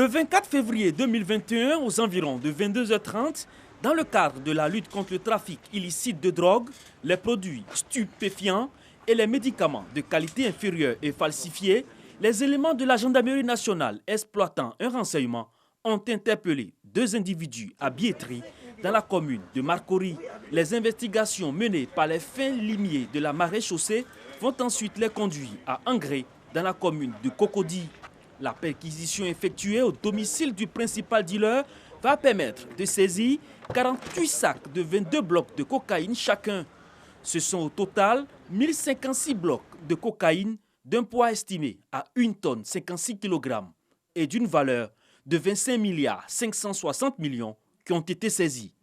Le 24 février 2021, aux environs de 22h30, dans le cadre de la lutte contre le trafic illicite de drogue, les produits stupéfiants et les médicaments de qualité inférieure et falsifiés, les éléments de la gendarmerie nationale exploitant un renseignement ont interpellé 2 individus à Biétry dans la commune de Marcory. Les investigations menées par les fins limiers de la maréchaussée vont ensuite les conduire à Angré dans la commune de Cocody. La perquisition effectuée au domicile du principal dealer va permettre de saisir 48 sacs de 22 blocs de cocaïne chacun. Ce sont au total 1056 blocs de cocaïne d'un poids estimé à 1 tonne 56 kg et d'une valeur de 25 milliards 560 millions qui ont été saisis.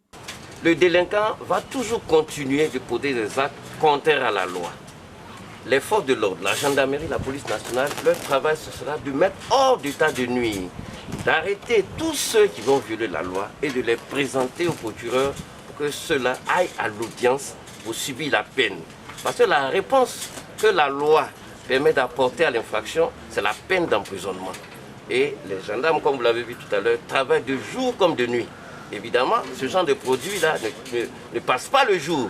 Le délinquant va toujours continuer de poser des actes contraires à la loi. Les forces de l'ordre, la gendarmerie, la police nationale, leur travail ce sera de mettre hors d'état de nuire, d'arrêter tous ceux qui vont violer la loi et de les présenter au procureur pour que ceux-là aillent à l'audience pour subir la peine. Parce que la réponse que la loi permet d'apporter à l'infraction, c'est la peine d'emprisonnement. Et les gendarmes, comme vous l'avez vu tout à l'heure, travaillent de jour comme de nuit. Évidemment, ce genre de produit-là ne passe pas le jour.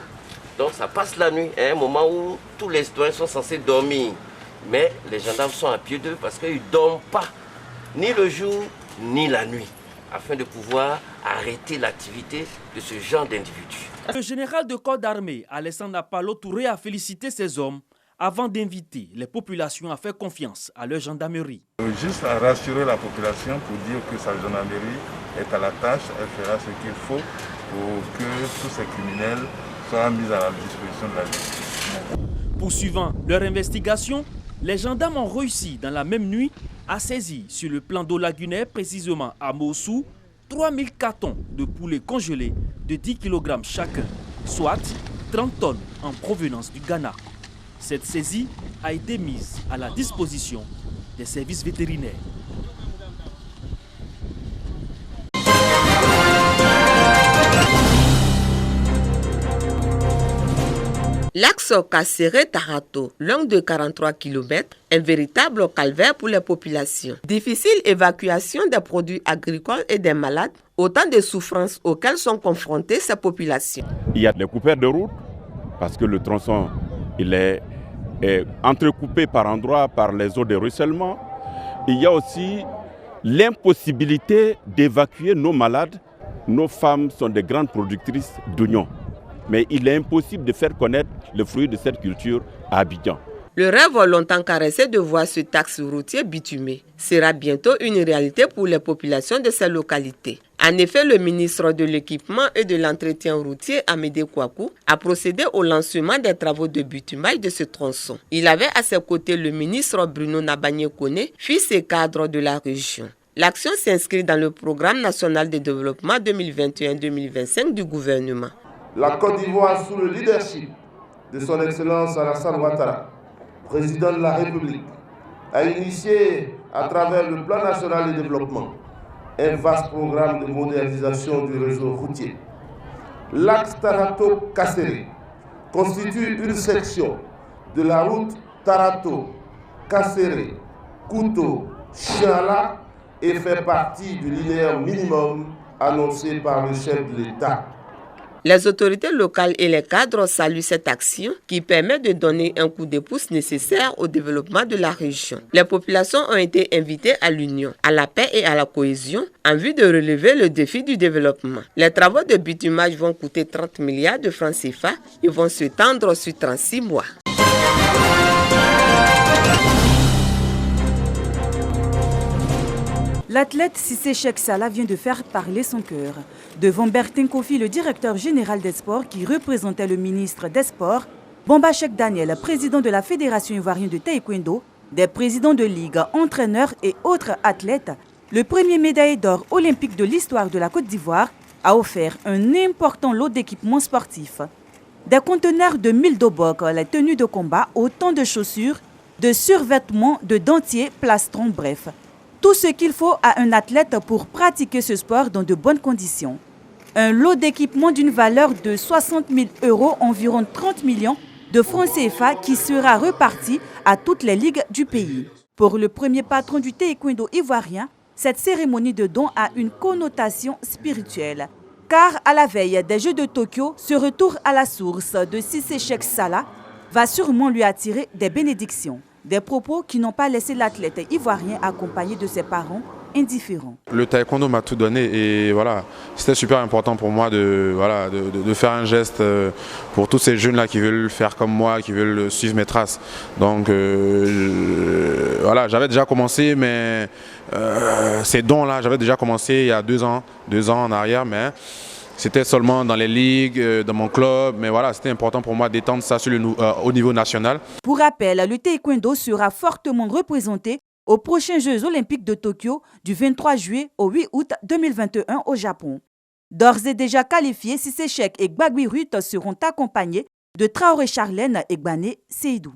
Donc ça passe la nuit, à un moment où tous les citoyens sont censés dormir. Mais les gendarmes sont à pied d'eux parce qu'ils ne dorment pas, ni le jour, ni la nuit, afin de pouvoir arrêter l'activité de ce genre d'individus. Le général de corps d'armée, Alessandro Apalo Touré, a félicité ces hommes avant d'inviter les populations à faire confiance à leur gendarmerie. Juste à rassurer la population pour dire que sa gendarmerie est à la tâche, elle fera ce qu'il faut pour que tous ces criminels soient mis à la disposition de la justice. Poursuivant leur investigation, les gendarmes ont réussi dans la même nuit à saisir sur le plan d'eau lagunaire, précisément à Mossou, 3000 cartons de poulet congelés de 10 kg chacun, soit 30 tonnes en provenance du Ghana. Cette saisie a été mise à la disposition des services vétérinaires. L'axe Kasseré-Tarato, long de 43 km, un véritable calvaire pour les populations. Difficile évacuation des produits agricoles et des malades, autant de souffrances auxquelles sont confrontées ces populations. Il y a des coupures de route parce que le tronçon il est entrecoupé par endroits par les eaux de ruissellement. Il y a aussi l'impossibilité d'évacuer nos malades. Nos femmes sont des grandes productrices d'oignons. Mais il est impossible de faire connaître le fruit de cette culture à Abidjan. Le rêve longtemps caressé de voir ce axe routier bitumé sera bientôt une réalité pour les populations de ces localités. En effet, le ministre de l'Équipement et de l'Entretien routier, Amédée Kouakou, a procédé au lancement des travaux de bitumage de ce tronçon. Il avait à ses côtés le ministre Bruno Nabagné-Kone, fils et cadre de la région. L'action s'inscrit dans le programme national de développement 2021-2025 du gouvernement. La Côte d'Ivoire, sous le leadership de son Excellence Alassane Ouattara, président de la République, a initié à travers le Plan national de développement un vaste programme de modernisation du réseau routier. L'axe Tarato-Kasseré constitue une section de la route Tarato-Kasseré-Kouto-Chiala et fait partie du linéaire minimum annoncé par le chef de l'État. Les autorités locales et les cadres saluent cette action qui permet de donner un coup de pouce nécessaire au développement de la région. Les populations ont été invitées à l'union, à la paix et à la cohésion en vue de relever le défi du développement. Les travaux de bitumage vont coûter 30 milliards de francs CFA et vont se tendre sur 36 mois. L'athlète Cissé Cheikh Salah vient de faire parler son cœur. Devant Bertin Kofi, le directeur général des sports qui représentait le ministre des Sports, Bamba Cheikh Daniel, président de la Fédération ivoirienne de taekwondo, des présidents de ligue, entraîneurs et autres athlètes, le premier médaillé d'or olympique de l'histoire de la Côte d'Ivoire a offert un important lot d'équipements sportifs. Des conteneurs de 1000 dobok, les tenues de combat, autant de chaussures, de survêtements, de dentiers, plastrons, bref. Tout ce qu'il faut à un athlète pour pratiquer ce sport dans de bonnes conditions. Un lot d'équipement d'une valeur de 60 000 €, environ 30 millions de francs CFA qui sera reparti à toutes les ligues du pays. Pour le premier patron du taekwondo ivoirien, cette cérémonie de don a une connotation spirituelle. Car à la veille des Jeux de Tokyo, ce retour à la source de Cissé Cheikh Salah va sûrement lui attirer des bénédictions. Des propos qui n'ont pas laissé l'athlète ivoirien accompagné de ses parents indifférents. Le taekwondo m'a tout donné et voilà, c'était super important pour moi de faire un geste pour tous ces jeunes là qui veulent faire comme moi, qui veulent suivre mes traces. Donc voilà, j'avais déjà commencé, mais ces dons là, j'avais déjà commencé il y a 2 ans en arrière, mais c'était seulement dans les ligues, dans mon club, mais voilà, c'était important pour moi d'étendre ça au niveau national. Pour rappel, le taekwondo sera fortement représenté aux prochains Jeux olympiques de Tokyo du 23 juillet au 8 août 2021 au Japon. D'ores et déjà qualifiés, Cissé Cheikh et Gbagui Ruth seront accompagnés de Traoré Charlène et Gbané Seydou.